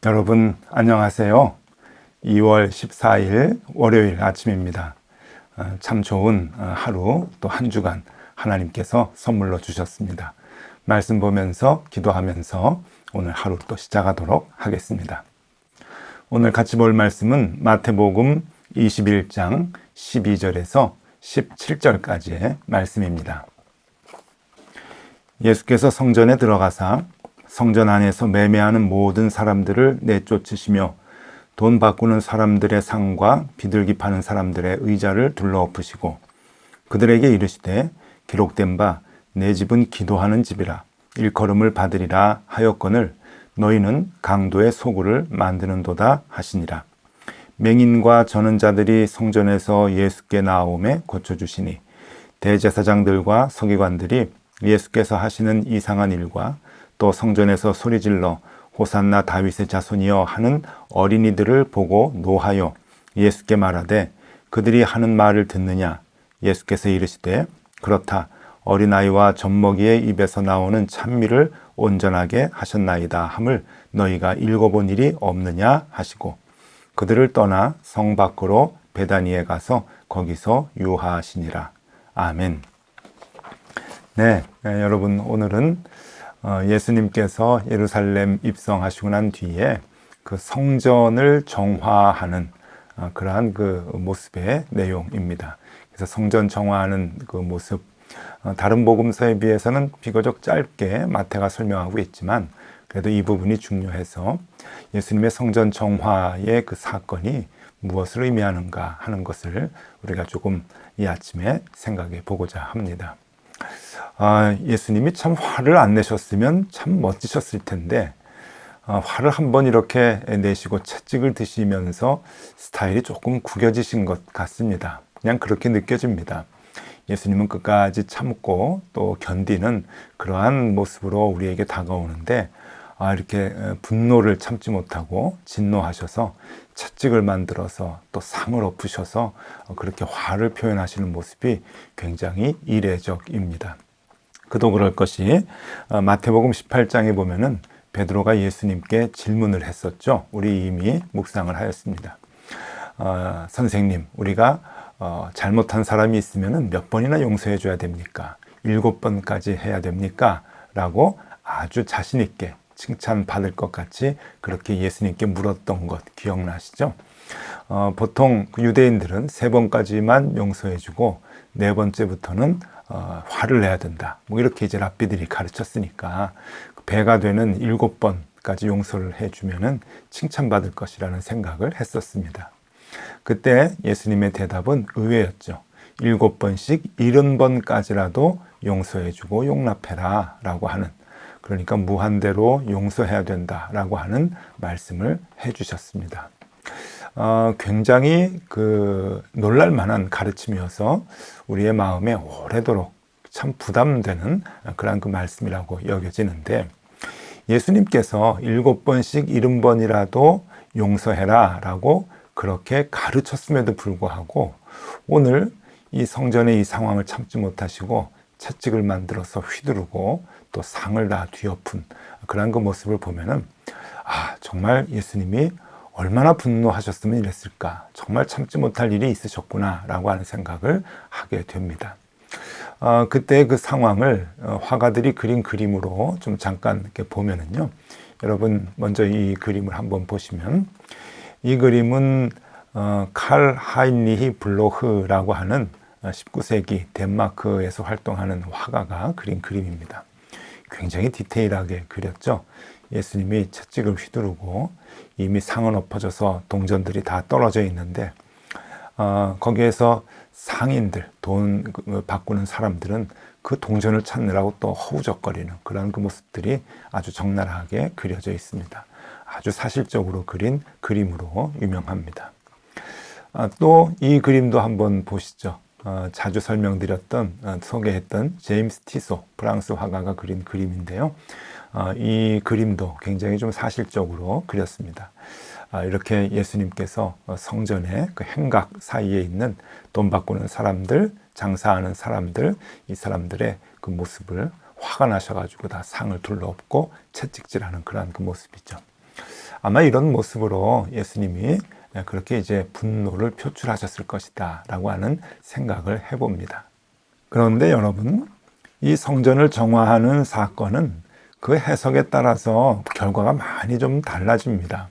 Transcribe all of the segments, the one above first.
여러분 안녕하세요. 2월 14일 월요일 아침입니다. 참 좋은 하루, 또 한 주간 하나님께서 선물로 주셨습니다. 말씀 보면서 기도하면서 오늘 하루 또 시작하도록 하겠습니다. 오늘 같이 볼 말씀은 마태복음 21장 12절에서 17절까지의 말씀입니다. 예수께서 성전에 들어가사 성전 안에서 매매하는 모든 사람들을 내쫓으시며 돈 바꾸는 사람들의 상과 비둘기 파는 사람들의 의자를 둘러엎으시고 그들에게 이르시되 기록된 바 내 집은 기도하는 집이라 일컬음을 받으리라 하였거늘 너희는 강도의 소굴을 만드는도다 하시니라. 맹인과 저는 자들이 성전에서 예수께 나아오매 고쳐주시니 대제사장들과 서기관들이 예수께서 하시는 이상한 일과 또 성전에서 소리질러 호산나 다윗의 자손이여 하는 어린이들을 보고 노하여 예수께 말하되 그들이 하는 말을 듣느냐. 예수께서 이르시되 그렇다. 어린아이와 젖먹이의 입에서 나오는 찬미를 온전하게 하셨나이다 함을 너희가 읽어본 일이 없느냐 하시고 그들을 떠나 성 밖으로 베다니에 가서 거기서 유하하시니라. 아멘. 네, 여러분 오늘은 예수님께서 예루살렘 입성하시고 난 뒤에 그 성전을 정화하는 그러한 그 모습의 내용입니다. 그래서 성전 정화하는 그 모습, 다른 복음서에 비해서는 비교적 짧게 마태가 설명하고 있지만 그래도 이 부분이 중요해서 예수님의 성전 정화의 그 사건이 무엇을 의미하는가 하는 것을 우리가 조금 이 아침에 생각해 보고자 합니다. 예수님이 참 화를 안 내셨으면 참 멋지셨을 텐데 화를 한번 이렇게 내시고 채찍을 드시면서 스타일이 조금 구겨지신 것 같습니다. 그냥 그렇게 느껴집니다. 예수님은 끝까지 참고 또 견디는 그러한 모습으로 우리에게 다가오는데 이렇게 분노를 참지 못하고 진노하셔서 채찍을 만들어서 또 상을 엎으셔서 그렇게 화를 표현하시는 모습이 굉장히 이례적입니다. 그도 그럴 것이 마태복음 18장에 보면은 베드로가 예수님께 질문을 했었죠. 우리 이미 묵상을 하였습니다. 선생님, 우리가 잘못한 사람이 있으면 몇 번이나 용서해 줘야 됩니까? 7번까지 해야 됩니까? 라고 아주 자신 있게 칭찬받을 것 같이 그렇게 예수님께 물었던 것 기억나시죠? 보통 유대인들은 3번까지만 용서해 주고 4번째부터는 화를 내야 된다. 뭐 이렇게 이제 랍비들이 가르쳤으니까 배가 되는 7번까지 용서를 해주면은 칭찬받을 것이라는 생각을 했었습니다. 그때 예수님의 대답은 의외였죠. 7번씩 70번까지라도 용서해주고 용납해라 라고 하는, 그러니까 무한대로 용서해야 된다라고 하는 말씀을 해주셨습니다. 굉장히 놀랄 만한 가르침이어서 우리의 마음에 오래도록 참 부담되는 그런 그 말씀이라고 여겨지는데 예수님께서 7번씩 70번이라도 용서해라 라고 그렇게 가르쳤음에도 불구하고 오늘 이 성전의 이 상황을 참지 못하시고 채찍을 만들어서 휘두르고 또 상을 다 뒤엎은 그런 그 모습을 보면은 정말 예수님이 얼마나 분노하셨으면 이랬을까, 정말 참지 못할 일이 있으셨구나 라고 하는 생각을 하게 됩니다. 그때 그 상황을 화가들이 그린 그림으로 좀 잠깐 이렇게 보면은요, 여러분 먼저 이 그림을 한번 보시면 이 그림은 칼 하인리히 블로흐라고 하는 19세기 덴마크에서 활동하는 화가가 그린 그림입니다. 굉장히 디테일하게 그렸죠. 예수님이 채찍을 휘두르고 이미 상은 엎어져서 동전들이 다 떨어져 있는데 거기에서 상인들, 돈 바꾸는 사람들은 그 동전을 찾느라고 또 허우적거리는 그런 그 모습들이 아주 적나라하게 그려져 있습니다. 아주 사실적으로 그린 그림으로 유명합니다. 또 이 그림도 한번 보시죠. 자주 설명드렸던, 소개했던 제임스 티소, 프랑스 화가가 그린 그림인데요. 이 그림도 굉장히 좀 사실적으로 그렸습니다. 이렇게 예수님께서 성전의 그 행각 사이에 있는 돈 바꾸는 사람들, 장사하는 사람들, 이 사람들의 그 모습을 화가 나셔가지고 다 상을 둘러엎고 채찍질하는 그러한 그 모습이죠. 아마 이런 모습으로 예수님이 그렇게 이제 분노를 표출하셨을 것이다 라고 하는 생각을 해봅니다. 그런데 여러분, 이 성전을 정화하는 사건은 그 해석에 따라서 결과가 많이 좀 달라집니다.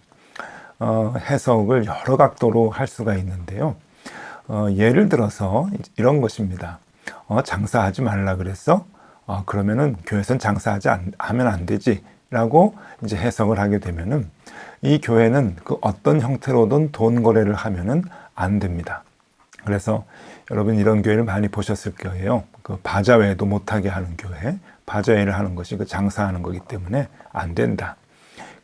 해석을 여러 각도로 할 수가 있는데요. 예를 들어서 이런 것입니다. 장사하지 말라 그랬어? 그러면은 교회에서는 하면 안 되지 라고 이제 해석을 하게 되면은 이 교회는 그 어떤 형태로든 돈 거래를 하면은 안 됩니다. 그래서 여러분 이런 교회를 많이 보셨을 거예요. 그 바자회도 못하게 하는 교회, 바자회를 하는 것이 그 장사하는 거기 때문에 안 된다.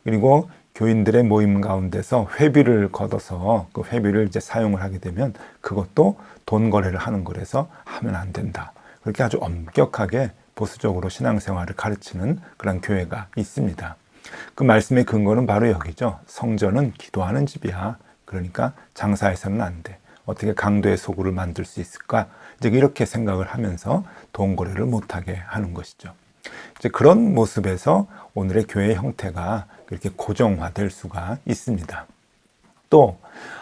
그리고 교인들의 모임 가운데서 회비를 걷어서 그 회비를 이제 사용을 하게 되면 그것도 돈 거래를 하는 거라서 하면 안 된다. 그렇게 아주 엄격하게 보수적으로 신앙생활을 가르치는 그런 교회가 있습니다. 그 말씀의 근거는 바로 여기죠. 성전은 기도하는 집이야. 그러니까 장사해서는 안 돼. 어떻게 강도의 소굴을 만들 수 있을까? 이제 이렇게 생각을 하면서 돈 거래를 못하게 하는 것이죠. 이제 그런 모습에서 오늘의 교회 형태가 그렇게 고정화될 수가 있습니다. 또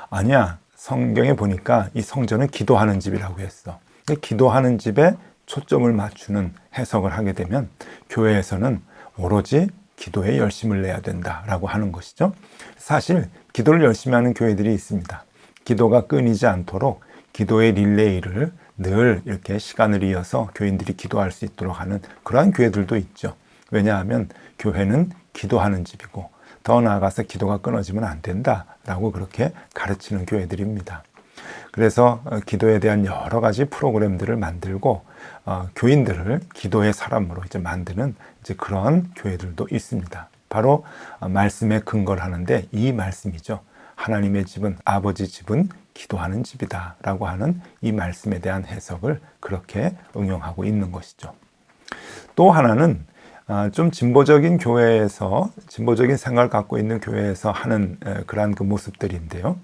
아니야, 성경에 보니까 이 성전은 기도하는 집이라고 했어. 기도하는 집에 초점을 맞추는 해석을 하게 되면 교회에서는 오로지 기도에 열심을 내야 된다라고 하는 것이죠. 사실 기도를 열심히 하는 교회들이 있습니다. 기도가 끊이지 않도록 기도의 릴레이를 늘 이렇게 시간을 이어서 교인들이 기도할 수 있도록 하는 그러한 교회들도 있죠. 왜냐하면 교회는 기도하는 집이고 더 나아가서 기도가 끊어지면 안 된다라고 그렇게 가르치는 교회들입니다. 그래서 기도에 대한 여러 가지 프로그램들을 만들고 교인들을 기도의 사람으로 이제 만드는 이제 그런 교회들도 있습니다. 바로 말씀에 근거를 하는데 이 말씀이죠. 하나님의 집은, 아버지 집은 기도하는 집이다 라고 하는 이 말씀에 대한 해석을 그렇게 응용하고 있는 것이죠. 또 하나는 좀 진보적인 교회에서, 진보적인 생각을 갖고 있는 교회에서 하는 그러한 그 모습들인데요.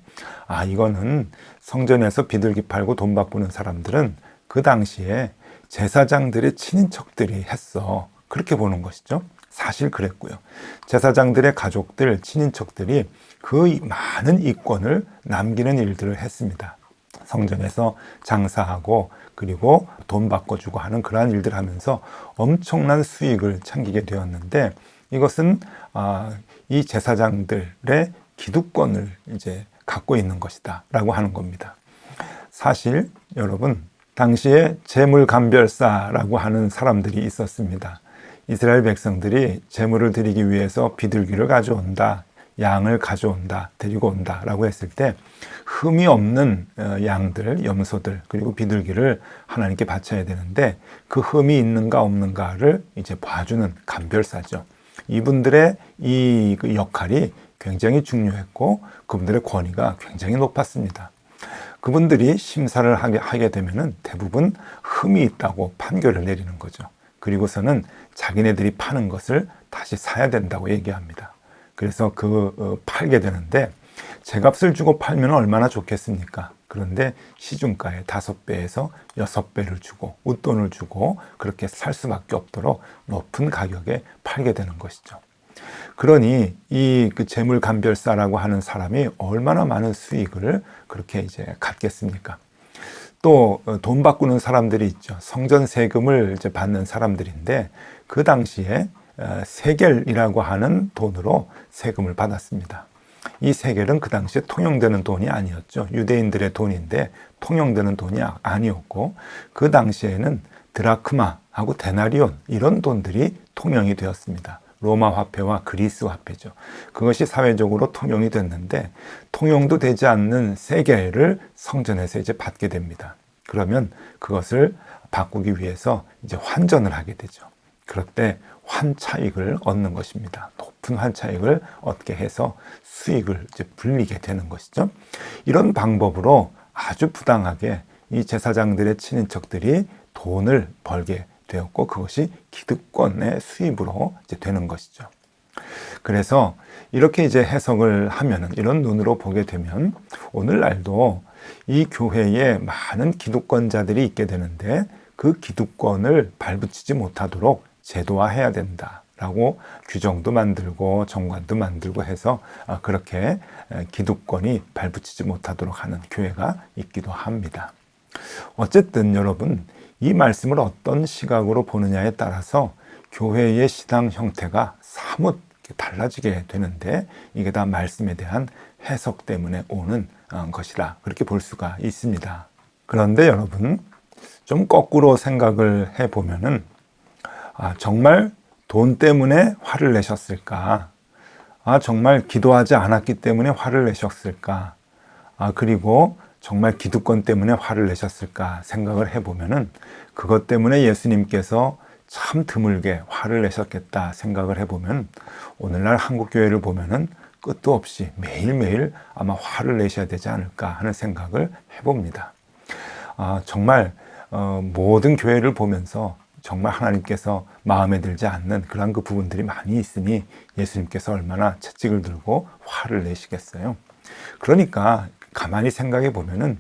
이거는 성전에서 비둘기 팔고 돈 바꾸는 사람들은 그 당시에 제사장들의 친인척들이 했어. 그렇게 보는 것이죠. 사실 그랬고요. 제사장들의 가족들, 친인척들이 그 많은 이권을 남기는 일들을 했습니다. 성전에서 장사하고 그리고 돈 바꿔주고 하는 그러한 일들을 하면서 엄청난 수익을 챙기게 되었는데 이것은 이 제사장들의 기득권을 이제 갖고 있는 것이다 라고 하는 겁니다. 사실 여러분, 당시에 재물감별사라고 하는 사람들이 있었습니다. 이스라엘 백성들이 재물을 드리기 위해서 비둘기를 가져온다, 양을 가져온다, 데리고 온다 라고 했을 때 흠이 없는 양들, 염소들, 그리고 비둘기를 하나님께 바쳐야 되는데 그 흠이 있는가 없는가를 이제 봐주는 감별사죠. 이분들의 이 역할이 굉장히 중요했고 그분들의 권위가 굉장히 높았습니다. 그분들이 심사를 하게 되면은 대부분 흠이 있다고 판결을 내리는 거죠. 그리고서는 자기네들이 파는 것을 다시 사야 된다고 얘기합니다. 그래서 팔게 되는데 제값을 주고 팔면 얼마나 좋겠습니까? 그런데 시중가의 5배에서 6배를 주고 웃돈을 주고 그렇게 살 수밖에 없도록 높은 가격에 팔게 되는 것이죠. 그러니 이 재물감별사라고 하는 사람이 얼마나 많은 수익을 그렇게 이제 갖겠습니까? 또 돈 바꾸는 사람들이 있죠. 성전 세금을 이제 받는 사람들인데 그 당시에 세겔이라고 하는 돈으로 세금을 받았습니다. 이 세겔은 그 당시에 통용되는 돈이 아니었죠. 유대인들의 돈인데 통용되는 돈이 아니었고 그 당시에는 드라크마하고 데나리온 이런 돈들이 통용이 되었습니다. 로마 화폐와 그리스 화폐죠. 그것이 사회적으로 통용이 됐는데 통용도 되지 않는 세겔을 성전에서 이제 받게 됩니다. 그러면 그것을 바꾸기 위해서 이제 환전을 하게 되죠. 그럴 때 환차익을 얻는 것입니다. 높은 환차익을 얻게 해서 수익을 이제 불리게 되는 것이죠. 이런 방법으로 아주 부당하게 이 제사장들의 친인척들이 돈을 벌게 되었고 그것이 기득권의 수입으로 이제 되는 것이죠. 그래서 이렇게 이제 해석을 하면은, 이런 눈으로 보게 되면 오늘날도 이 교회에 많은 기득권자들이 있게 되는데 그 기득권을 발붙이지 못하도록 제도화해야 된다라고 규정도 만들고 정관도 만들고 해서 그렇게 기득권이 발붙이지 못하도록 하는 교회가 있기도 합니다. 어쨌든 여러분, 이 말씀을 어떤 시각으로 보느냐에 따라서 교회의 신앙 형태가 사뭇 달라지게 되는데, 이게 다 말씀에 대한 해석 때문에 오는 것이라 그렇게 볼 수가 있습니다. 그런데 여러분, 좀 거꾸로 생각을 해보면은, 정말 돈 때문에 화를 내셨을까? 정말 기도하지 않았기 때문에 화를 내셨을까? 그리고 정말 기득권 때문에 화를 내셨을까 생각을 해보면은, 그것 때문에 예수님께서 참 드물게 화를 내셨겠다 생각을 해보면, 오늘날 한국교회를 보면은 끝도 없이 매일매일 아마 화를 내셔야 되지 않을까 하는 생각을 해봅니다. 정말 모든 교회를 보면서 정말 하나님께서 마음에 들지 않는 그런 그 부분들이 많이 있으니 예수님께서 얼마나 채찍을 들고 화를 내시겠어요. 그러니까 가만히 생각해 보면은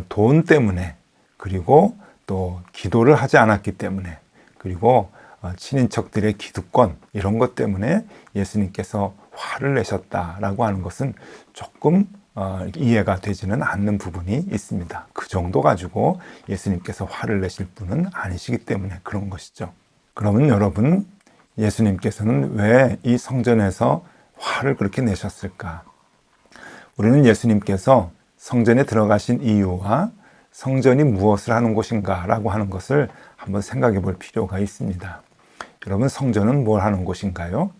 돈 때문에, 그리고 또 기도를 하지 않았기 때문에, 그리고 친인척들의 기득권, 이런 것 때문에 예수님께서 화를 내셨다라고 하는 것은 조금 이해가 되지는 않는 부분이 있습니다. 그 정도 가지고 예수님께서 화를 내실 분은 아니시기 때문에 그런 것이죠. 그러면 여러분, 예수님께서는 왜 이 성전에서 화를 그렇게 내셨을까? 우리는 예수님께서 성전에 들어가신 이유와 성전이 무엇을 하는 곳인가 라고 하는 것을 한번 생각해 볼 필요가 있습니다. 여러분, 성전은 뭘 하는 곳인가요?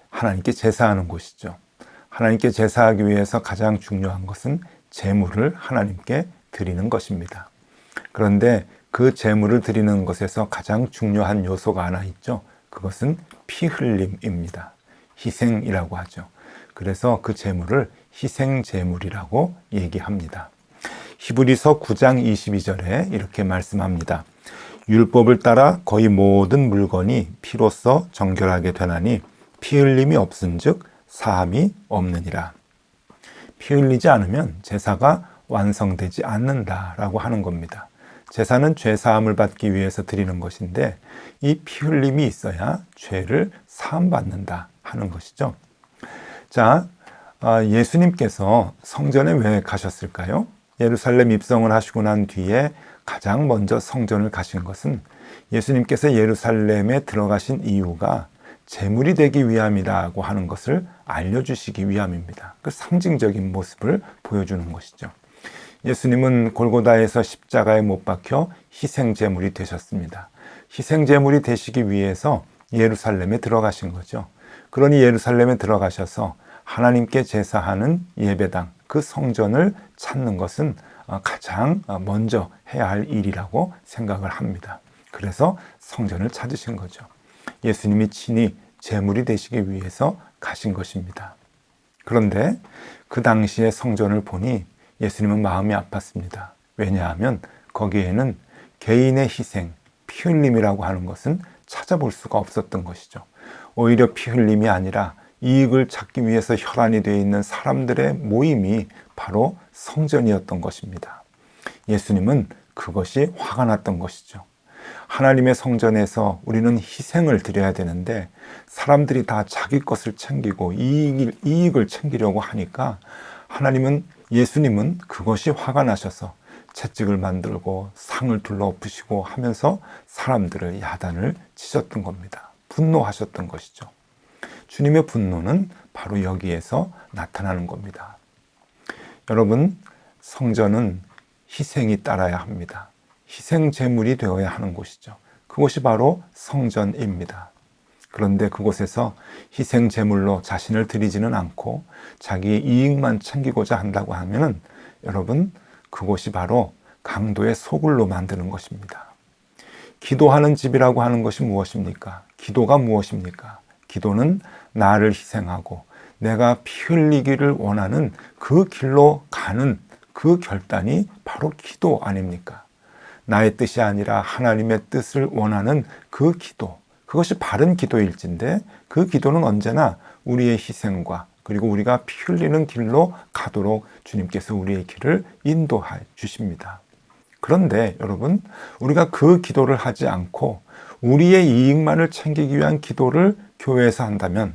하나님께 제사하는 곳이죠. 하나님께 제사하기 위해서 가장 중요한 것은 제물을 하나님께 드리는 것입니다. 그런데 그 제물을 드리는 것에서 가장 중요한 요소가 하나 있죠. 그것은 피 흘림입니다. 희생이라고 하죠. 그래서 그 제물을 희생제물이라고 얘기합니다. 히브리서 9장 22절에 이렇게 말씀합니다. 율법을 따라 거의 모든 물건이 피로써 정결하게 되나니 피 흘림이 없은즉 사함이 없느니라. 피 흘리지 않으면 제사가 완성되지 않는다라고 하는 겁니다. 제사는 죄 사함을 받기 위해서 드리는 것인데, 이 피 흘림이 있어야 죄를 사함 받는다 하는 것이죠. 자, 예수님께서 성전에 왜 가셨을까요? 예루살렘 입성을 하시고 난 뒤에 가장 먼저 성전을 가신 것은 예수님께서 예루살렘에 들어가신 이유가 제물이 되기 위함이라고 하는 것을 알려주시기 위함입니다. 그 상징적인 모습을 보여주는 것이죠. 예수님은 골고다에서 십자가에 못 박혀 희생제물이 되셨습니다. 희생제물이 되시기 위해서 예루살렘에 들어가신 거죠. 그러니 예루살렘에 들어가셔서 하나님께 제사하는 예배당, 그 성전을 찾는 것은 가장 먼저 해야 할 일이라고 생각을 합니다. 그래서 성전을 찾으신 거죠. 예수님이 친히 제물이 되시기 위해서 가신 것입니다. 그런데 그 당시에 성전을 보니 예수님은 마음이 아팠습니다. 왜냐하면 거기에는 개인의 희생, 피 흘림이라고 하는 것은 찾아볼 수가 없었던 것이죠. 오히려 피 흘림이 아니라 이익을 찾기 위해서 혈안이 되어 있는 사람들의 모임이 바로 성전이었던 것입니다. 예수님은 그것이 화가 났던 것이죠. 하나님의 성전에서 우리는 희생을 드려야 되는데 사람들이 다 자기 것을 챙기고 이익을 챙기려고 하니까 예수님은 그것이 화가 나셔서 채찍을 만들고 상을 둘러엎으시고 하면서 사람들을 야단을 치셨던 겁니다. 분노하셨던 것이죠. 주님의 분노는 바로 여기에서 나타나는 겁니다. 여러분, 성전은 희생이 따라야 합니다. 희생 제물이 되어야 하는 곳이죠. 그곳이 바로 성전입니다. 그런데 그곳에서 희생 제물로 자신을 드리지는 않고 자기의 이익만 챙기고자 한다고 하면은 여러분, 그곳이 바로 강도의 소굴로 만드는 것입니다. 기도하는 집이라고 하는 것이 무엇입니까? 기도가 무엇입니까? 기도는 나를 희생하고 내가 피 흘리기를 원하는 그 길로 가는 그 결단이 바로 기도 아닙니까? 나의 뜻이 아니라 하나님의 뜻을 원하는 그 기도, 그것이 바른 기도일진데 그 기도는 언제나 우리의 희생과 그리고 우리가 피 흘리는 길로 가도록 주님께서 우리의 길을 인도해 주십니다. 그런데 여러분, 우리가 그 기도를 하지 않고 우리의 이익만을 챙기기 위한 기도를 교회에서 한다면,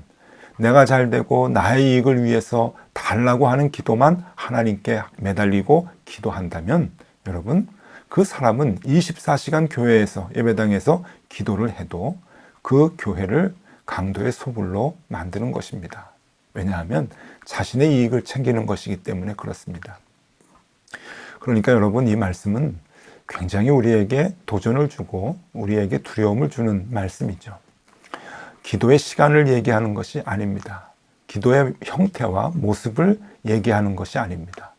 내가 잘 되고 나의 이익을 위해서 달라고 하는 기도만 하나님께 매달리고 기도한다면, 여러분, 그 사람은 24시간 교회에서, 예배당에서 기도를 해도 그 교회를 강도의 소굴로 만드는 것입니다. 왜냐하면 자신의 이익을 챙기는 것이기 때문에 그렇습니다. 그러니까 여러분, 이 말씀은 굉장히 우리에게 도전을 주고 우리에게 두려움을 주는 말씀이죠. 기도의 시간을 얘기하는 것이 아닙니다. 기도의 형태와 모습을 얘기하는 것이 아닙니다.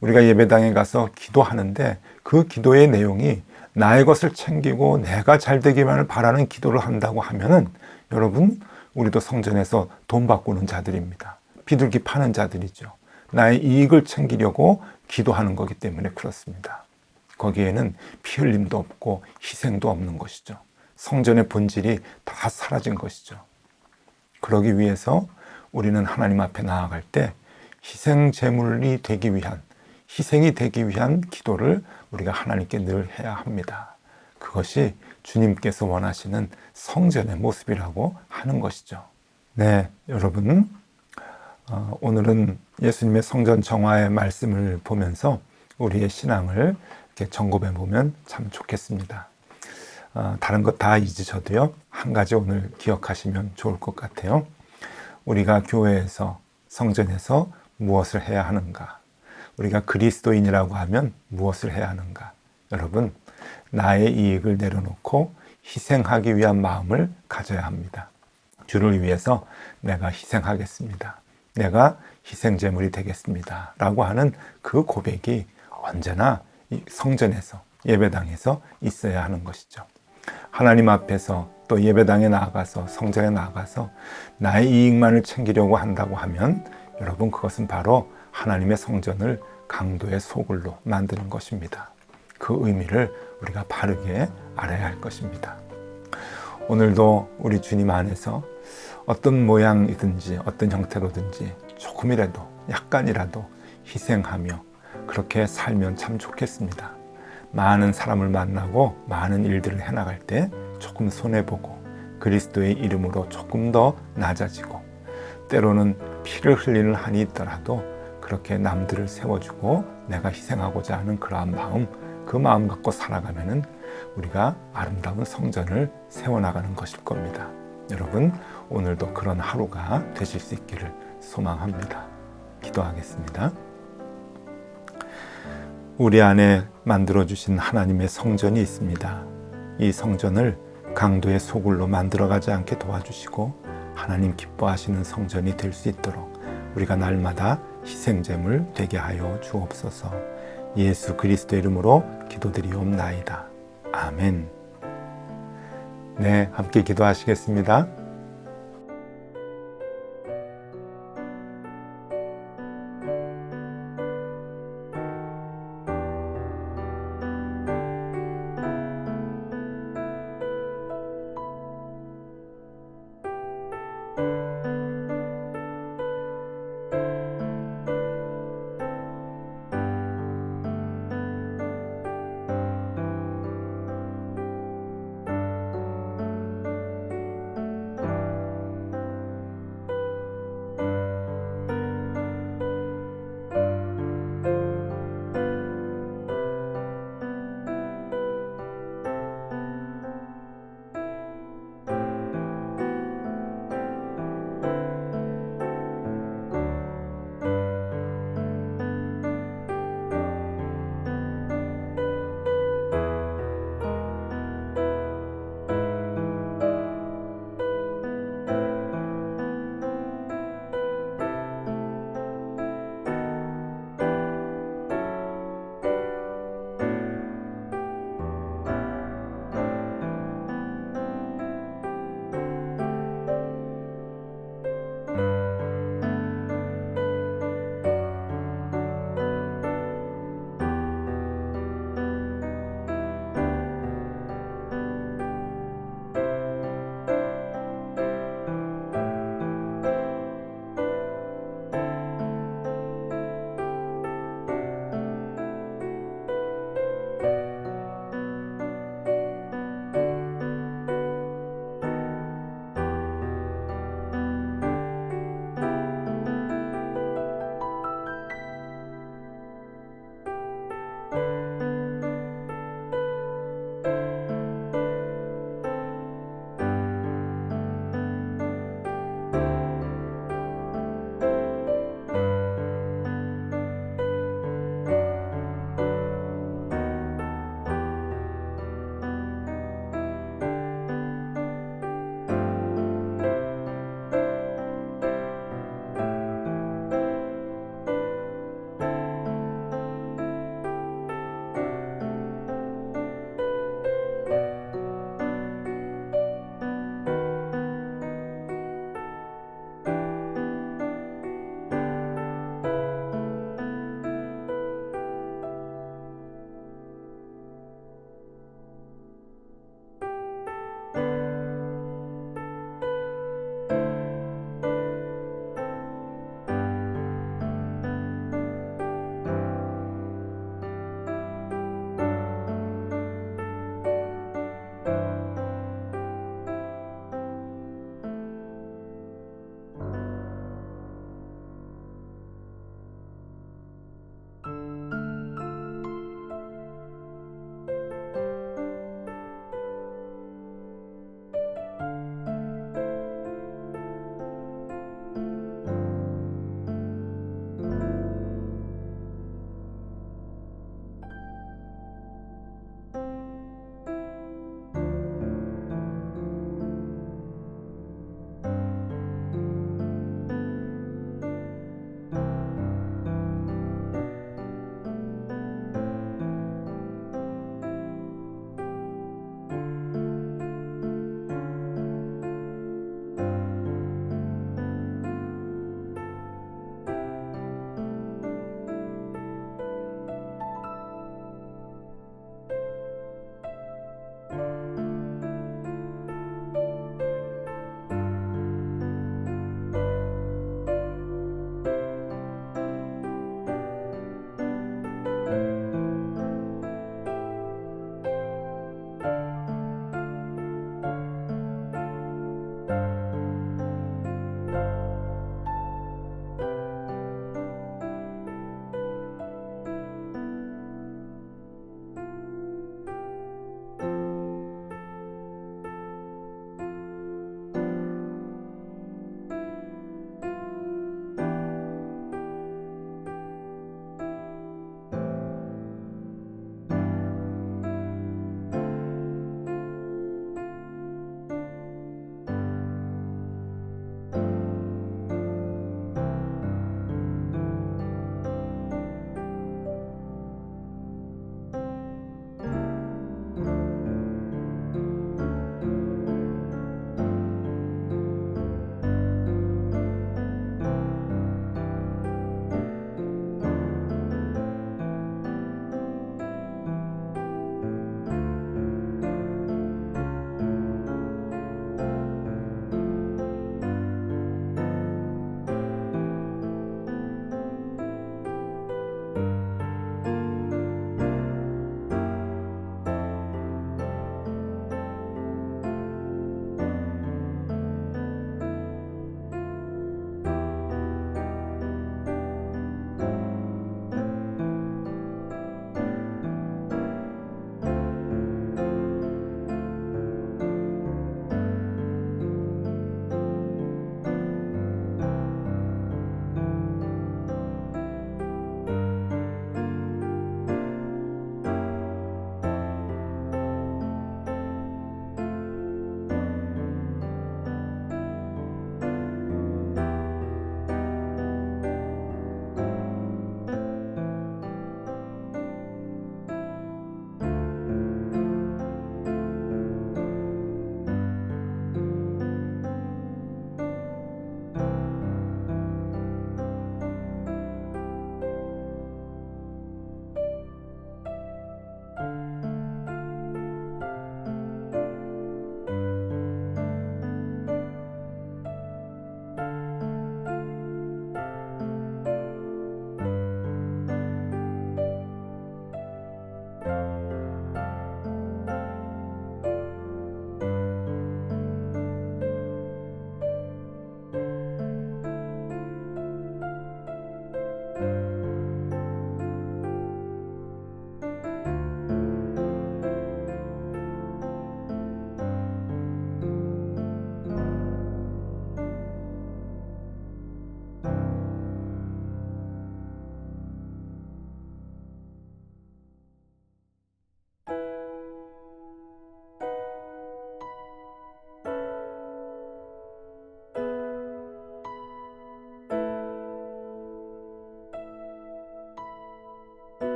우리가 예배당에 가서 기도하는데 그 기도의 내용이 나의 것을 챙기고 내가 잘 되기만을 바라는 기도를 한다고 하면은, 여러분, 우리도 성전에서 돈 바꾸는 자들입니다. 비둘기 파는 자들이죠. 나의 이익을 챙기려고 기도하는 거기 때문에 그렇습니다. 거기에는 피 흘림도 없고 희생도 없는 것이죠. 성전의 본질이 다 사라진 것이죠. 그러기 위해서 우리는 하나님 앞에 나아갈 때 희생 제물이 되기 위한, 희생이 되기 위한 기도를 우리가 하나님께 늘 해야 합니다. 그것이 주님께서 원하시는 성전의 모습이라고 하는 것이죠. 네, 여러분, 오늘은 예수님의 성전 정화의 말씀을 보면서 우리의 신앙을 이렇게 점검해 보면 참 좋겠습니다. 다른 것 다 잊으셔도요, 한 가지 오늘 기억하시면 좋을 것 같아요. 우리가 교회에서, 성전에서 무엇을 해야 하는가? 우리가 그리스도인이라고 하면 무엇을 해야 하는가? 여러분, 나의 이익을 내려놓고 희생하기 위한 마음을 가져야 합니다. 주를 위해서 내가 희생하겠습니다. 내가 희생제물이 되겠습니다. 라고 하는 그 고백이 언제나 성전에서, 예배당에서 있어야 하는 것이죠. 하나님 앞에서 또 예배당에 나아가서, 성전에 나아가서 나의 이익만을 챙기려고 한다고 하면, 여러분, 그것은 바로 하나님의 성전을 강도의 소굴로 만드는 것입니다. 그 의미를 우리가 바르게 알아야 할 것입니다. 오늘도 우리 주님 안에서 어떤 모양이든지 어떤 형태로든지 조금이라도, 약간이라도 희생하며 그렇게 살면 참 좋겠습니다. 많은 사람을 만나고 많은 일들을 해나갈 때 조금 손해보고 그리스도의 이름으로 조금 더 낮아지고, 때로는 피를 흘리는 한이 있더라도 그렇게 남들을 세워주고 내가 희생하고자 하는 그러한 마음, 그 마음 갖고 살아가면은 우리가 아름다운 성전을 세워나가는 것일 겁니다. 여러분, 오늘도 그런 하루가 되실 수 있기를 소망합니다. 기도하겠습니다. 우리 안에 만들어주신 하나님의 성전이 있습니다. 이 성전을 강도의 소굴로 만들어가지 않게 도와주시고 하나님 기뻐하시는 성전이 될 수 있도록 우리가 날마다 희생제물 되게 하여 주옵소서. 예수 그리스도 이름으로 기도드리옵나이다. 아멘. 네, 함께 기도하시겠습니다.